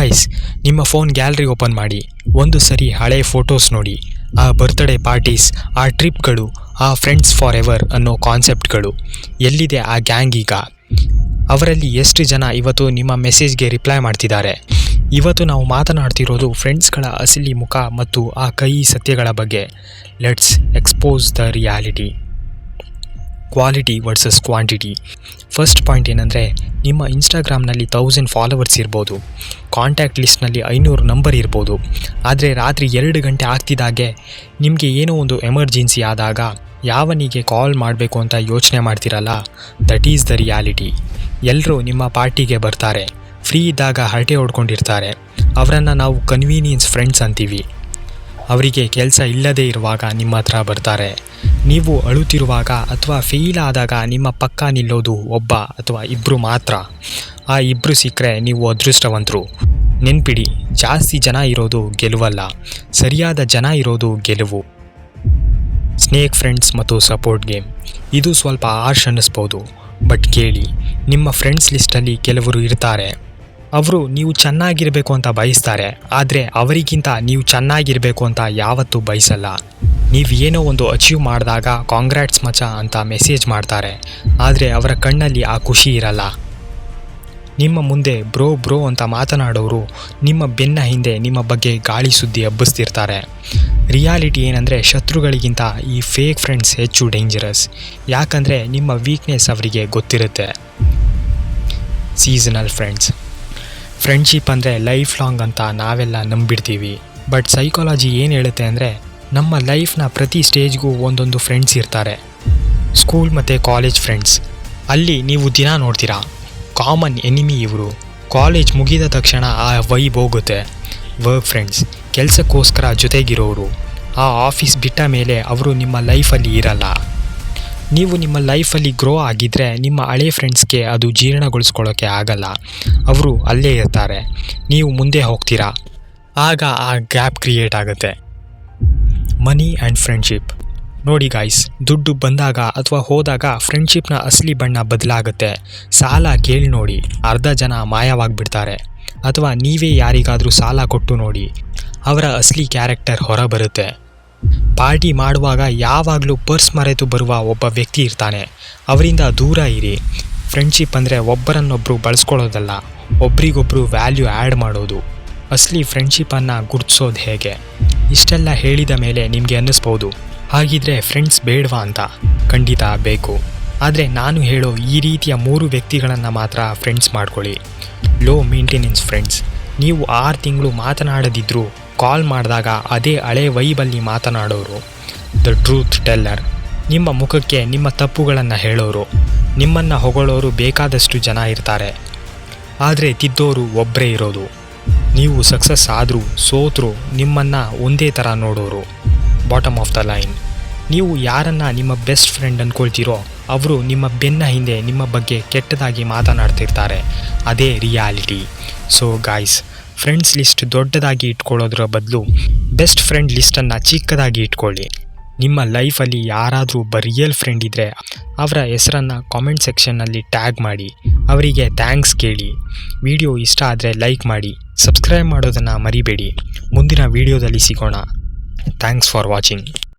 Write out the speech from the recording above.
Guys, ನಿಮ್ಮ phone gallery open ಮಾಡಿ, ಒಂದು ಸರಿ ಹಳೆ ಫೋಟೋಸ್ ನೋಡಿ. ಆ ಬರ್ತ್ಡೇ ಪಾರ್ಟೀಸ್, ಆ ಟ್ರಿಪ್ಗಳು, ಆ ಫ್ರೆಂಡ್ಸ್ ಫಾರ್ ಎವರ್ ಅನ್ನೋ ಕಾನ್ಸೆಪ್ಟ್ಗಳು. ಎಲ್ಲಿದೆ ಆ ಗ್ಯಾಂಗ್ ಈಗ? ಅವರಲ್ಲಿ ಎಷ್ಟು ಜನ ಇವತ್ತು ನಿಮ್ಮ ಮೆಸೇಜ್ಗೆ ರಿಪ್ಲೈ ಮಾಡ್ತಿದ್ದಾರೆ? ಇವತ್ತು ನಾವು ಮಾತನಾಡ್ತಿರೋದು ಫ್ರೆಂಡ್ಸ್ಗಳ ಅಸಲಿ ಮುಖ ಮತ್ತು ಆ ಕಹಿ ಸತ್ಯಗಳ ಬಗ್ಗೆ. Let's expose the reality. Quality versus quantity. First point ಏನಂದರೆ, ನಿಮ್ಮ ಇನ್ಸ್ಟಾಗ್ರಾಮ್ನಲ್ಲಿ 1000 ಫಾಲೋವರ್ಸ್ ಇರ್ಬೋದು, ಕಾಂಟ್ಯಾಕ್ಟ್ ಲಿಸ್ಟ್ನಲ್ಲಿ 500 ನಂಬರ್ ಇರ್ಬೋದು. ಆದರೆ ರಾತ್ರಿ 2 ಗಂಟೆ ಆಗ್ತಿದ್ದಾಗೆ ನಿಮಗೆ ಏನೋ ಒಂದು ಎಮರ್ಜೆನ್ಸಿ ಆದಾಗ ಯಾವನಿಗೆ ಕಾಲ್ ಮಾಡಬೇಕು ಅಂತ ಯೋಚನೆ ಮಾಡ್ತಿರಲ್ಲ, ದಟ್ ಈಸ್ ದ ರಿಯಾಲಿಟಿ. ಎಲ್ಲರೂ ನಿಮ್ಮ ಪಾರ್ಟಿಗೆ ಬರ್ತಾರೆ, ಫ್ರೀ ಇದ್ದಾಗ ಹರಟೆ ಹೊಡ್ಕೊಂಡಿರ್ತಾರೆ. ಅವರನ್ನು ನಾವು ಕನ್ವೀನಿಯನ್ಸ್ ಫ್ರೆಂಡ್ಸ್ ಅಂತೀವಿ. ಅವರಿಗೆ ಕೆಲಸ ಇಲ್ಲದೇ ಇರುವಾಗ ನಿಮ್ಮ ಹತ್ರ ಬರ್ತಾರೆ. ನೀವು ಅಳುತ್ತಿರುವಾಗ ಅಥವಾ ಫೇಲ್ ಆದಾಗ ನಿಮ್ಮ ಪಕ್ಕ ನಿಲ್ಲೋದು ಒಬ್ಬ ಅಥವಾ ಇಬ್ಬರು ಮಾತ್ರ. ಆ ಇಬ್ಬರು ಸಿಕ್ಕರೆ ನೀವು ಅದೃಷ್ಟವಂತರು. ನೆನ್ಪಿಡಿ, ಜಾಸ್ತಿ ಜನ ಇರೋದು ಗೆಲುವಲ್ಲ, ಸರಿಯಾದ ಜನ ಇರೋದು ಗೆಲುವು. ಸ್ನೇಕ್ ಫ್ರೆಂಡ್ಸ್ ಮತ್ತು ಸಪೋರ್ಟ್ ಗೇಮ್. ಇದು ಸ್ವಲ್ಪ ಹಾರ್ಷ್ ಅನ್ನಿಸ್ಬೋದು, ಬಟ್ ಕೇಳಿ, ನಿಮ್ಮ ಫ್ರೆಂಡ್ಸ್ ಲಿಸ್ಟಲ್ಲಿ ಕೆಲವರು ಇರ್ತಾರೆ. ಅವರು ನೀವು ಚೆನ್ನಾಗಿರಬೇಕು ಅಂತ ಬಯಸ್ತಾರೆ, ಆದರೆ ಅವರಿಗಿಂತ ನೀವು ಚೆನ್ನಾಗಿರಬೇಕು ಅಂತ ಯಾವತ್ತೂ ಬಯಸಲ್ಲ. ನೀವು ಏನೋ ಒಂದು ಅಚೀವ್ ಮಾಡಿದಾಗ ಕಾಂಗ್ರ್ಯಾಟ್ಸ್ ಮಚ ಅಂತ ಮೆಸೇಜ್ ಮಾಡ್ತಾರೆ, ಆದರೆ ಅವರ ಕಣ್ಣಲ್ಲಿ ಆ ಖುಷಿ ಇರಲ್ಲ. ನಿಮ್ಮ ಮುಂದೆ ಬ್ರೋ ಅಂತ ಮಾತನಾಡೋರು ನಿಮ್ಮ ಬೆನ್ನ ಹಿಂದೆ ನಿಮ್ಮ ಬಗ್ಗೆ ಗಾಳಿ ಸುದ್ದಿ ಹಬ್ಬಿಸ್ತಿರ್ತಾರೆ. ರಿಯಾಲಿಟಿ ಏನಂದರೆ, ಶತ್ರುಗಳಿಗಿಂತ ಈ ಫೇಕ್ ಫ್ರೆಂಡ್ಸ್ ಹೆಚ್ಚು ಡೇಂಜರಸ್. ಯಾಕಂದರೆ ನಿಮ್ಮ ವೀಕ್ನೆಸ್ ಅವರಿಗೆ ಗೊತ್ತಿರುತ್ತೆ. Seasonal friends. ಫ್ರೆಂಡ್ಶಿಪ್ ಅಂದರೆ ಲೈಫ್ ಲಾಂಗ್ ಅಂತ ನಾವೆಲ್ಲ ನಂಬಿಡ್ತೀವಿ. ಬಟ್ ಸೈಕಾಲಜಿ ಏನು ಹೇಳುತ್ತೆ ಅಂದರೆ, ನಮ್ಮ ಲೈಫ್ನ ಪ್ರತಿ ಸ್ಟೇಜ್ಗೂ ಒಂದೊಂದು ಫ್ರೆಂಡ್ಸ್ ಇರ್ತಾರೆ. ಸ್ಕೂಲ್ ಮತ್ತು ಕಾಲೇಜ್ ಫ್ರೆಂಡ್ಸ್, ಅಲ್ಲಿ ನೀವು ದಿನ ನೋಡ್ತೀರಾ. ಕಾಮನ್ ಎನಿಮಿ ಇವರು. ಕಾಲೇಜ್ ಮುಗಿದ ತಕ್ಷಣ ಆ ವೈಬ್ ಹೋಗುತ್ತೆ. ವರ್ಕ್ ಫ್ರೆಂಡ್ಸ್, ಕೆಲಸಕ್ಕೋಸ್ಕರ ಜೊತೆಗಿರೋರು. ಆ ಆಫೀಸ್ ಬಿಟ್ಟ ಮೇಲೆ ಅವರು ನಿಮ್ಮ ಲೈಫಲ್ಲಿ ಇರಲ್ಲ. ನೀವು ನಿಮ್ಮ ಲೈಫಲ್ಲಿ ಗ್ರೋ ಆಗಿದ್ದರೆ ನಿಮ್ಮ ಹಳೆ ಫ್ರೆಂಡ್ಸ್ಗೆ ಅದು ಜೀರ್ಣಗೊಳಿಸ್ಕೊಳ್ಳೋಕ್ಕೆ ಆಗಲ್ಲ. ಅವರು ಅಲ್ಲೇ ಇರ್ತಾರೆ, ನೀವು ಮುಂದೆ ಹೋಗ್ತೀರಾ. ಆಗ ಆ ಗ್ಯಾಪ್ ಕ್ರಿಯೇಟ್ ಆಗುತ್ತೆ. Money and friendship. ನೋಡಿ ಗಾಯ್ಸ್, ದುಡ್ಡು ಬಂದಾಗ ಅಥವಾ ಹೋದಾಗ ಫ್ರೆಂಡ್ಶಿಪ್ನ ಅಸಲಿ ಬಣ್ಣ ಬದಲಾಗುತ್ತೆ. ಸಾಲ ಕೇಳಿ ನೋಡಿ, ಅರ್ಧ ಜನ ಮಾಯವಾಗಿಬಿಡ್ತಾರೆ. ಅಥವಾ ನೀವೇ ಯಾರಿಗಾದರೂ ಸಾಲ ಕೊಟ್ಟು ನೋಡಿ, ಅವರ ಅಸಲಿ ಕ್ಯಾರೆಕ್ಟರ್ ಹೊರಬರುತ್ತೆ. ಪಾರ್ಟಿ ಮಾಡುವಾಗ ಯಾವಾಗಲೂ ಪರ್ಸ್ ಮರೆತು ಬರುವ ಒಬ್ಬ ವ್ಯಕ್ತಿ ಇರ್ತಾನೆ, ಅವರಿಂದ ದೂರ ಇರಿ. ಫ್ರೆಂಡ್ಶಿಪ್ ಅಂದರೆ ಒಬ್ಬರನ್ನೊಬ್ಬರು ಬಳಸ್ಕೊಳ್ಳೋದಲ್ಲ, ಒಬ್ರಿಗೊಬ್ಬರು ವ್ಯಾಲ್ಯೂ ಆ್ಯಡ್ ಮಾಡೋದು. ಅಸಲಿ ಫ್ರೆಂಡ್ಶಿಪ್ಪನ್ನು ಗುರುತಿಸೋದು ಹೇಗೆ? ಇಷ್ಟೆಲ್ಲ ಹೇಳಿದ ಮೇಲೆ ನಿಮಗೆ ಅನ್ನಿಸ್ಬೋದು, ಹಾಗಿದ್ರೆ ಫ್ರೆಂಡ್ಸ್ ಬೇಡವಾ ಅಂತ. ಖಂಡಿತ ಬೇಕು. ಆದರೆ ನಾನು ಹೇಳೋ ಈ ರೀತಿಯ 3 ವ್ಯಕ್ತಿಗಳನ್ನು ಮಾತ್ರ ಫ್ರೆಂಡ್ಸ್ ಮಾಡ್ಕೊಳ್ಳಿ. Low maintenance friends. ನೀವು 6 ತಿಂಗಳು ಮಾತನಾಡದಿದ್ದರೂ ಕಾಲ್ ಮಾಡಿದಾಗ ಅದೇ ಹಳೆ ವೈಬಲ್ಲಿ ಮಾತನಾಡೋರು. The truth teller. ನಿಮ್ಮ ಮುಖಕ್ಕೆ ನಿಮ್ಮ ತಪ್ಪುಗಳನ್ನು ಹೇಳೋರು. ನಿಮ್ಮನ್ನು ಹೊಗಳೋರು ಬೇಕಾದಷ್ಟು ಜನ ಇರ್ತಾರೆ, ಆದರೆ ತಿದ್ದೋರು ಒಬ್ಬರೇ ಇರೋದು. ನೀವು ಸಕ್ಸಸ್ ಆದರೂ ಸೋತರೂ ನಿಮ್ಮನ್ನು ಒಂದೇ ಥರ ನೋಡೋರು. Bottom of the line. ನೀವು ಯಾರನ್ನು ನಿಮ್ಮ ಬೆಸ್ಟ್ ಫ್ರೆಂಡ್ ಅಂದ್ಕೊಳ್ತೀರೋ ಅವರು ನಿಮ್ಮ ಬೆನ್ನ ಹಿಂದೆ ನಿಮ್ಮ ಬಗ್ಗೆ ಕೆಟ್ಟದಾಗಿ ಮಾತನಾಡ್ತಿರ್ತಾರೆ. ಅದೇ reality. So guys, friends list ದೊಡ್ಡದಾಗಿ ಇಟ್ಕೊಳ್ಳೋದ್ರ ಬದಲು ಬೆಸ್ಟ್ ಫ್ರೆಂಡ್ ಲಿಸ್ಟನ್ನು ಚಿಕ್ಕದಾಗಿ ಇಟ್ಕೊಳ್ಳಿ. ನಿಮ್ಮ ಲೈಫಲ್ಲಿ ಯಾರಾದರೂ ಒಬ್ಬ ರಿಯಲ್ ಫ್ರೆಂಡ್ ಇದ್ದರೆ ಅವರ ಹೆಸರನ್ನು ಕಾಮೆಂಟ್ ಸೆಕ್ಷನ್ನಲ್ಲಿ ಟ್ಯಾಗ್ ಮಾಡಿ, ಅವರಿಗೆ ಥ್ಯಾಂಕ್ಸ್ ಕೇಳಿ. ವಿಡಿಯೋ ಇಷ್ಟ ಆದರೆ ಲೈಕ್ ಮಾಡಿ, ಸಬ್ಸ್ಕ್ರೈಬ್ ಮಾಡೋದನ್ನು ಮರಿಬೇಡಿ. ಮುಂದಿನ ವಿಡಿಯೋದಲ್ಲಿ ಸಿಗೋಣ. Thanks for watching.